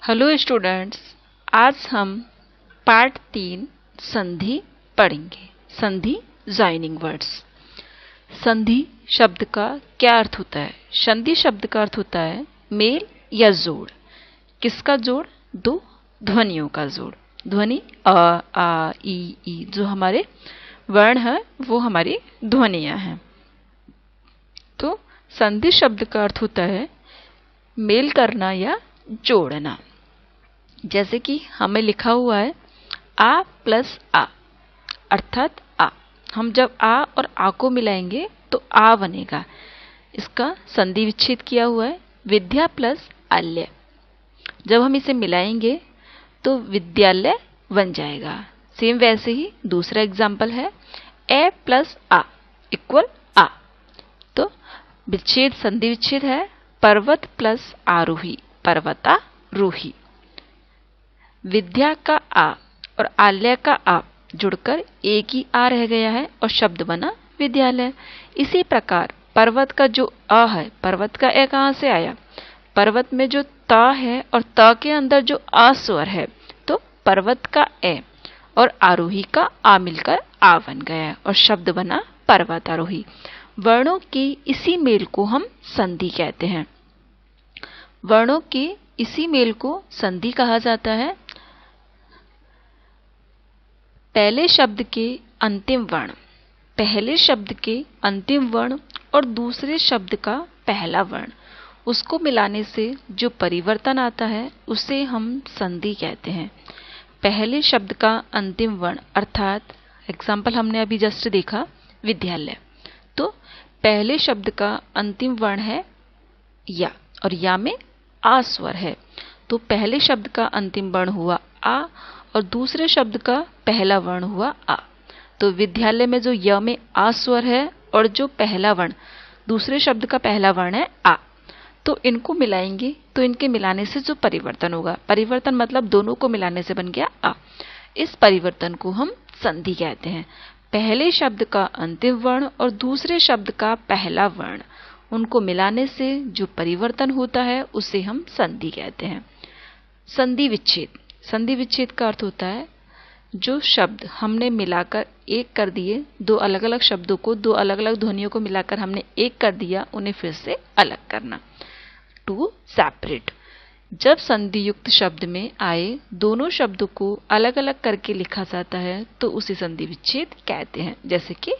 Hello students, आज हम part 3 संधि पढ़ेंगे। संधि जॉइनिंग वर्ड्स। संधि शब्द का क्या अर्थ होता है? संधि शब्द का अर्थ होता है मेल या जोड़। किसका जोड़? दो ध्वनियों का जोड़। ध्वनि अ, आ, ई, जो हमारे वर्ण है वो हमारी ध्वनियां हैं। तो संधि शब्द का अर्थ होता है मेल करना या जोड़ना। जैसे कि हमें लिखा हुआ है आ प्लस आ, अर्थात आ। हम जब आ और आ को मिलाएंगे तो आ बनेगा। इसका संधि विच्छेद किया हुआ है विद्या प्लस आल्य। जब हम इसे मिलाएंगे तो विद्यालय बन जाएगा। सेम वैसे ही दूसरा एग्जाम्पल है ए प्लस आ इक्वल आ। तो विच्छेद संधि विच्छेद है पर्वत प्लस आरोही, पर्वतारोही। विद्या का आ और आल्य का आ जुड़कर एक ही आ रह गया है और शब्द बना विद्यालय। इसी प्रकार पर्वत का जो अ है, पर्वत का ए कहाँ से आया? पर्वत में जो त है और त के अंदर जो आ स्वर है, तो पर्वत का ए और आरोही का आ मिलकर आ बन गया और शब्द बना पर्वतारोही। वर्णों की इसी मेल को हम संधि कहते हैं। वर्णों के इसी मेल को संधि कहा जाता है। पहले शब्द के अंतिम वर्ण, पहले शब्द के अंतिम वर्ण और दूसरे शब्द का पहला वर्ण, उसको मिलाने से जो परिवर्तन आता है उसे हम संधि कहते हैं। पहले शब्द का अंतिम वर्ण अर्थात एग्जाम्पल हमने अभी जस्ट देखा विद्यालय। तो पहले शब्द का अंतिम वर्ण है या और या में आ स्वर है, तो पहले शब्द का अंतिम वर्ण हुआ आ और दूसरे शब्द का पहला वर्ण हुआ आ। तो विद्यालय में जो य में आ स्वर है और जो पहला वर्ण दूसरे शब्द का पहला वर्ण है आ, तो इनको मिलाएंगे तो इनके मिलाने से जो परिवर्तन होगा, परिवर्तन मतलब दोनों को मिलाने से बन गया आ, इस परिवर्तन को हम संधि कहते हैं। पहले शब्द का अंतिम वर्ण और दूसरे शब्द का पहला वर्ण, उनको मिलाने से जो परिवर्तन होता है उसे हम संधि कहते हैं। संधि विच्छेद। संधि विच्छेद का अर्थ होता है जो शब्द हमने मिलाकर एक कर दिए, दो अलग अलग शब्दों को, दो अलग अलग ध्वनियों को मिलाकर हमने एक कर दिया, उन्हें फिर से अलग करना, टू सेपरेट। जब संधि युक्त शब्द में आए दोनों शब्दों को अलग अलग करके लिखा जाता है तो उसे संधि विच्छेद कहते हैं। जैसे कि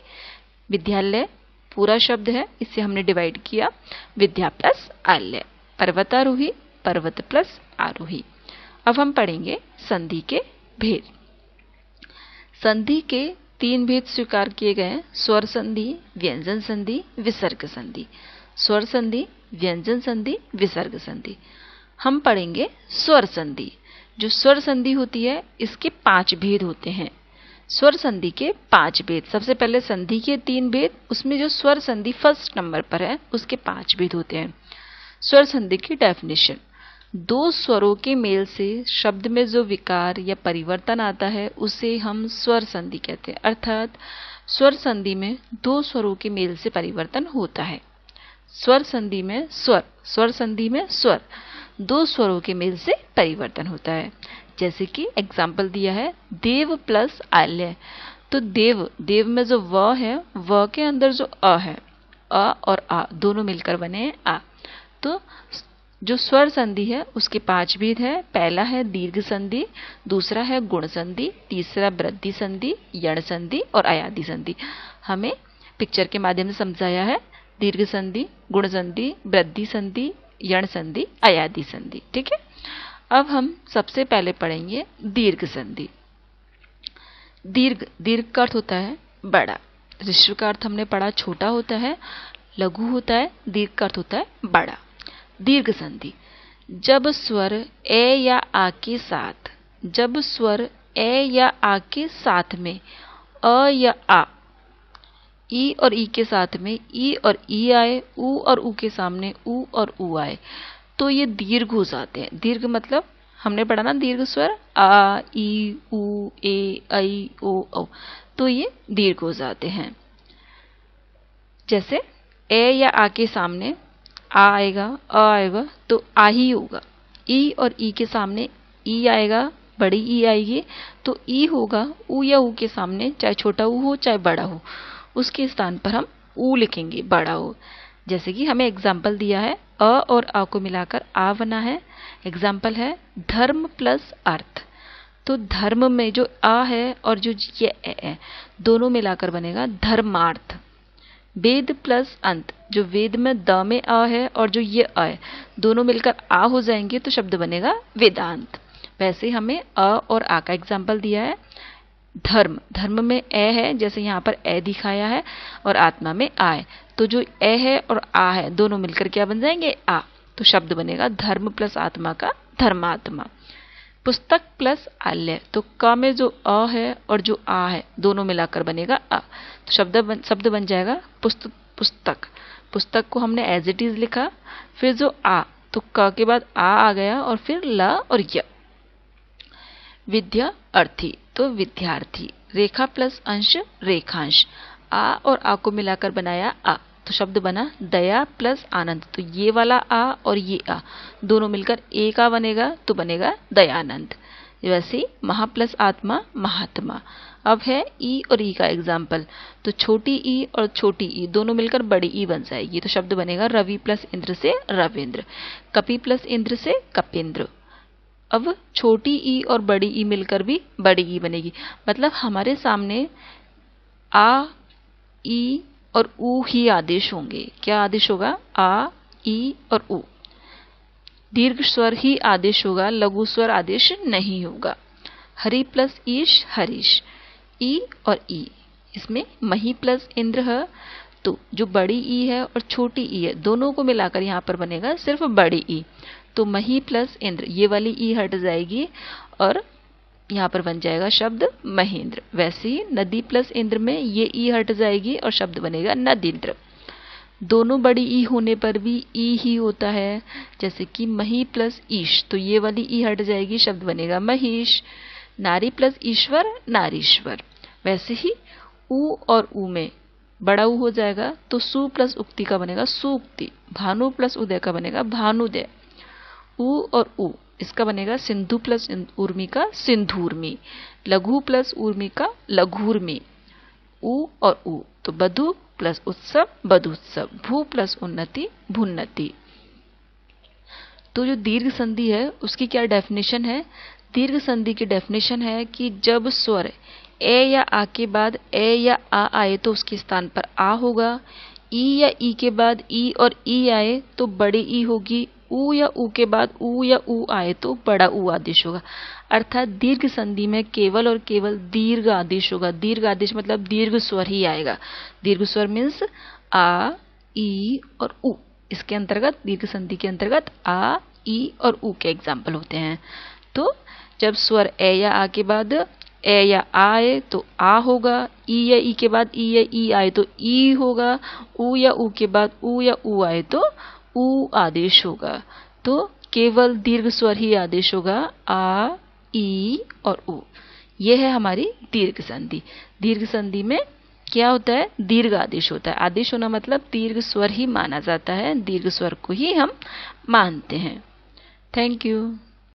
विद्यालय पूरा शब्द है, इसे हमने डिवाइड किया विद्या प्लस आल्य। पर्वतारोही पर्वत प्लस आरोही। अब हम पढ़ेंगे संधि के भेद। संधि के 3 भेद स्वीकार किए गए हैं: स्वर संधि, व्यंजन संधि, विसर्ग संधि। स्वर संधि, व्यंजन संधि, विसर्ग संधि। हम पढ़ेंगे स्वर संधि। जो स्वर संधि होती है इसके 5 भेद होते हैं। स्वर संधि के 5 भेद। सबसे पहले संधि के 3 भेद, उसमें जो स्वर संधि फर्स्ट नंबर पर है उसके 5 भेद होते हैं। स्वर संधि की डेफिनेशन: दो स्वरों के मेल से शब्द में जो विकार या परिवर्तन आता है उसे हम स्वर संधि कहते हैं। अर्थात स्वर संधि में दो स्वरों के मेल से परिवर्तन होता है। स्वर संधि में स्वर, स्वर संधि में स्वर, दो स्वरों के मेल से परिवर्तन होता है। जैसे कि एग्जाम्पल दिया है देव प्लस आल्य। तो देव, देव में जो व है, व के अंदर जो अ है, अ और आ दोनों मिलकर बने हैं आ। तो जो स्वर संधि है उसके 5 भेद है। पहला है दीर्घ संधि, दूसरा है गुण संधि, तीसरा वृद्धि संधि, यण संधि और अयादि संधि। हमें पिक्चर के माध्यम से समझाया है दीर्घ संधि, गुण संधि, वृद्धि संधि, यण संधि, अयादि संधि। ठीक है। अब हम सबसे पहले पढ़ेंगे दीर्घ संधि। दीर्घ, दीर्घ का अर्थ होता है बड़ा। ऋस्व का अर्थ हमने पढ़ा छोटा होता है, लघु होता है, दीर्घ का अर्थ होता है बड़ा। दीर्घ संधि: जब स्वर ए या आ के साथ, जब स्वर ए या आ के साथ में अ या आ, ई और ई के साथ में ई और ई आए, ऊ और ऊ के सामने ऊ और ऊ आए, तो ये दीर्घ हो जाते हैं। दीर्घ मतलब हमने पढ़ा ना दीर्घ स्वर आ, ई, ऊ, ए, ऐ, ओ, औ, तो ये दीर्घ हो जाते हैं। जैसे ए या आ के सामने आ आएगा, अ आएगा तो आ ही होगा। ई और ई के सामने ई आएगा, बड़ी ई आएगी, तो ई होगा ऊ या ऊ के सामने, चाहे छोटा ऊ हो चाहे बड़ा हो, उसके स्थान पर हम ऊ लिखेंगे, बड़ा हो। जैसे कि हमें एग्जाम्पल दिया है, अ और आ को मिलाकर आ बना है। एग्जाम्पल है धर्म प्लस अर्थ। तो धर्म में जो आ है और जो ये ए है, दोनों मिलाकर बनेगा धर्मार्थ। वेद प्लस अंत, जो वेद में द में अ है और जो ये अ है, दोनों मिलकर आ हो जाएंगे तो शब्द बनेगा वेदांत। वैसे हमें अ और आ का एग्जाम्पल दिया है। धर्म, धर्म में ए है, जैसे यहाँ पर ए दिखाया है, और आत्मा में आ है, तो जो ए है और आ है दोनों मिलकर क्या बन जाएंगे, आ, तो शब्द बनेगा धर्म प्लस आत्मा का धर्मात्मा। पुस्तक प्लस आल्य, तो क में जो अ है और जो आ है दोनों मिलाकर बनेगा आ, तो शब्द बन जाएगा पुस्तक। पुस्तक को हमने एज इट इज लिखा, फिर जो आ, तो क के बाद आ गया और फिर ल और य। विद्यार्थी, तो विद्यार्थी। रेखा प्लस अंश रेखांश, आ और आ को मिलाकर बनाया आ, तो शब्द बना दया प्लस आनंद। तो ये वाला आ और ये आ दोनों मिलकर एक आ बनेगा, तो बनेगा दयानंद। वैसे महा प्लस आत्मा महात्मा। अब है ई और ई का एग्जाम्पल, तो छोटी ई और छोटी ई दोनों मिलकर बड़ी ई बन जाएगी, तो शब्द बनेगा रवि प्लस इंद्र से रविंद्र। कपि प्लस इंद्र से कपिंद्र। अब छोटी ई और बड़ी ई मिलकर भी बड़ी ई बनेगी, मतलब हमारे सामने आ, ई और ऊ ही आदेश होंगे। क्या आदेश होगा, आ, ई और ऊ। दीर्घ स्वर ही आदेश होगा, लघु स्वर आदेश नहीं होगा। हरि प्लस ईश हरीश। ई और ई, इसमें मही प्लस इंद्र है, तो जो बड़ी ई है और छोटी ई है दोनों को मिलाकर यहाँ पर बनेगा सिर्फ बड़ी ई, तो मही प्लस इंद्र, ये वाली ई हट जाएगी और यहाँ पर बन जाएगा शब्द महेंद्र। वैसे ही नदी प्लस इंद्र में ये ई हट जाएगी और शब्द बनेगा नदींद्र। दोनों बड़ी ई होने पर भी ई ही होता है, जैसे कि मही प्लस ईश, तो ये वाली ई हट जाएगी, शब्द बनेगा महिष। नारी प्लस ईश्वर नारीश्वर। वैसे ही ऊ और ऊ में बड़ा ऊ हो जाएगा, तो सु प्लस उक्ति का बनेगा सूक्ति। भानु प्लस उदय का बनेगा भानुदय। ऊ और ऊ, इसका बनेगा सिंधु प्लस उर्मी का सिंधूर्मी। लघु प्लस उर्मी का लघुर्मी। ऊ और ऊ, तो बधु प्लस उत्सव बधुत्सव। भू प्लस उन्नति भुन्नति। तो जो दीर्घ संधि है उसकी क्या डेफिनेशन है, दीर्घ संधि की डेफिनेशन है कि जब स्वर ए या आ के बाद ए या आ आए तो उसके स्थान पर आ होगा, ई या ई के बाद ई और ई आए तो बड़ी ई होगी, ऊ या ऊ के बाद ऊ या ऊ आए तो बड़ा ऊ आदेश होगा। अर्थात दीर्घ संधि में केवल और केवल दीर्घ आदेश होगा। दीर्घ आदेश मतलब दीर्घ स्वर ही आएगा। दीर्घ स्वर मीन्स आ, ई और ऊ। इसके अंतर्गत दीर्घ संधि के अंतर्गत आ, ई और ऊ के एग्जाम्पल होते हैं। तो जब स्वर ए या आ के बाद ए या आ आए तो आ होगा, ई या ई के बाद ई या ई आए तो ई होगा, ऊ या ऊ के बाद ऊ या ऊ आए तो ऊ आदेश होगा। तो केवल दीर्घ स्वर ही आदेश होगा, आ, ई और ऊ। यह है हमारी दीर्घ संधि। दीर्घ संधि में क्या होता है, दीर्घ आदेश होता है। आदेश होना मतलब दीर्घ स्वर ही माना जाता है, दीर्घ स्वर को ही हम मानते हैं। Thank you.